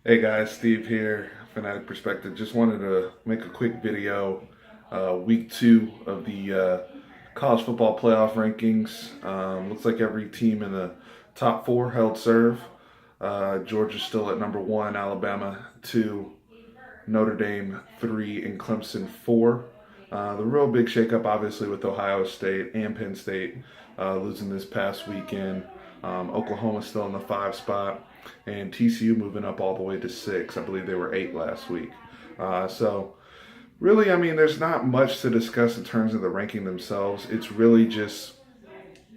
Hey guys, Steve here, Fanatic Perspective. Just wanted to make a quick video. Week two of the college football playoff rankings. Looks like every team in the top four held serve. Georgia's still at number one, Alabama two, Notre Dame three, and Clemson four. The real big shakeup, obviously, with Ohio State and Penn State losing this past weekend. Oklahoma's still in the five spot, and TCU moving up all the way to six. I believe they were eight last week. So, really, I mean, there's not much to discuss in terms of the ranking themselves. It's really just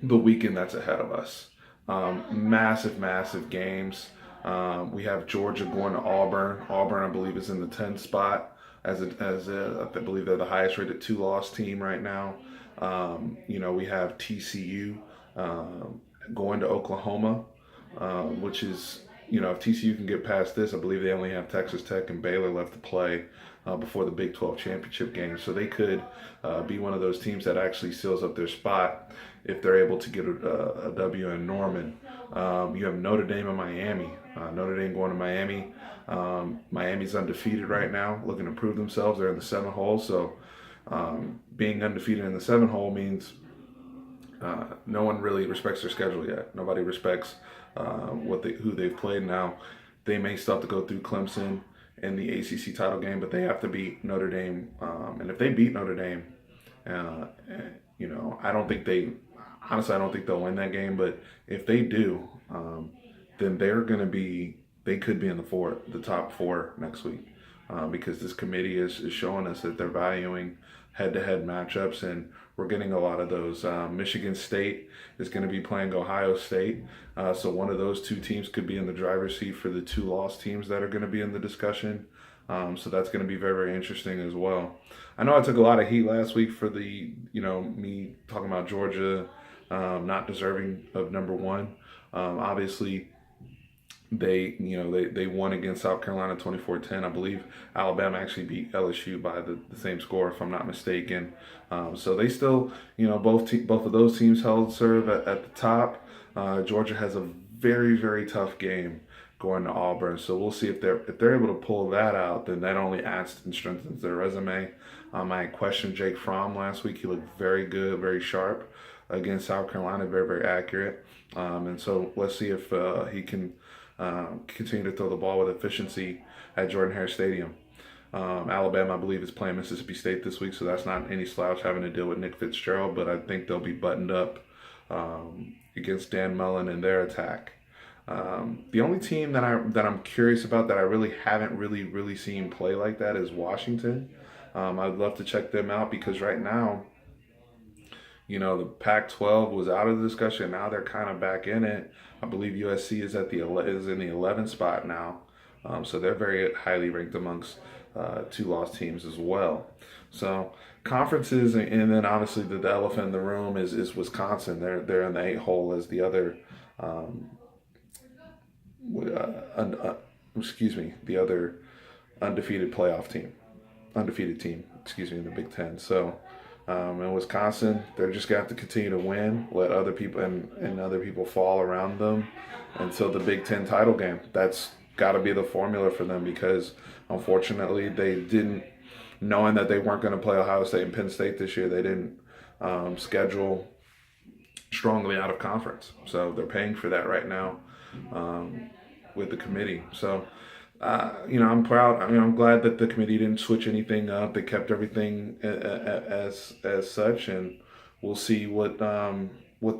the weekend that's ahead of us. Massive, massive games. We have Georgia going to Auburn. Auburn, I believe, is in the 10th spot I believe they're the highest rated two-loss team right now. We have TCU going to Oklahoma, which is, if TCU can get past this, I believe they only have Texas Tech and Baylor left to play before the Big 12 championship game. So they could be one of those teams that actually seals up their spot if they're able to get a W in Norman. You have Notre Dame and Miami. Notre Dame going to Miami. Miami's undefeated right now, looking to prove themselves. They're in the 7 hole. So being undefeated in the 7 hole means no one really respects their schedule yet. Nobody respects who they've played now. They may still have to go through Clemson in the ACC title game, but they have to beat Notre Dame. And if they beat Notre Dame, uh, I don't think I don't think they'll win that game. But if they do, then they could be in the top four next week, because this committee is showing us that they're valuing head-to-head matchups, and we're getting a lot of those. Michigan State is going to be playing Ohio State, so one of those two teams could be in the driver's seat for the two lost teams that are going to be in the discussion. So that's going to be very, very interesting as well. I know I took a lot of heat last week for me talking about Georgia not deserving of number one. Obviously, they won against South Carolina 24-10. I believe Alabama actually beat LSU by the same score, if I'm not mistaken. So they still, both of those teams held serve at the top. Georgia has a very, very tough game going to Auburn, so we'll see if they're able to pull that out. Then that only adds and strengthens their resume. I questioned Jake Fromm last week. He looked very good, very sharp against South Carolina, very, very accurate. And so let's see if he can continue to throw the ball with efficiency at Jordan-Hare Stadium. Alabama, I believe, is playing Mississippi State this week, so that's not any slouch having to deal with Nick Fitzgerald, but I think they'll be buttoned up against Dan Mullen and their attack. The only team that I'm curious about that I really haven't really seen play like that is Washington. I'd love to check them out because right now, the Pac-12 was out of the discussion. Now they're kind of back in it. I believe USC is is in the 11th spot now, so they're very highly ranked amongst two lost teams as well. So conferences, and then obviously the elephant in the room is Wisconsin. They're in the 8 hole as the other, the other undefeated team, in the Big Ten. So. In Wisconsin, they're just gonna have to continue to win, let other people and other people fall around them until the Big Ten title game. That's got to be the formula for them because, unfortunately, they didn't, knowing that they weren't going to play Ohio State and Penn State this year, they didn't schedule strongly out of conference. So they're paying for that right now with the committee. So I'm proud. I mean, I'm glad that the committee didn't switch anything up. They kept everything as such, and we'll see what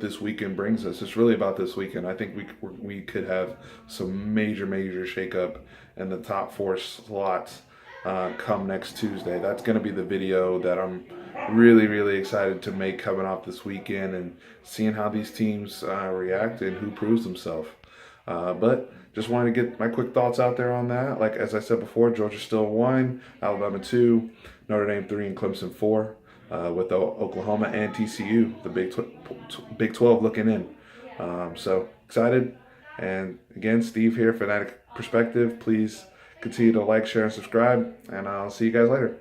this weekend brings us. It's really about this weekend. I think we could have some major shakeup in the top four slots come next Tuesday. That's going to be the video that I'm really excited to make coming off this weekend and seeing how these teams react and who proves themselves. But just wanted to get my quick thoughts out there on that. Like as I said before, Georgia still 1, Alabama 2, Notre Dame 3, and Clemson 4, with Oklahoma and TCU, the Big 12 looking in. So excited. And again, Steve here, Fanatic Perspective. Please continue to like, share, and subscribe. And I'll see you guys later.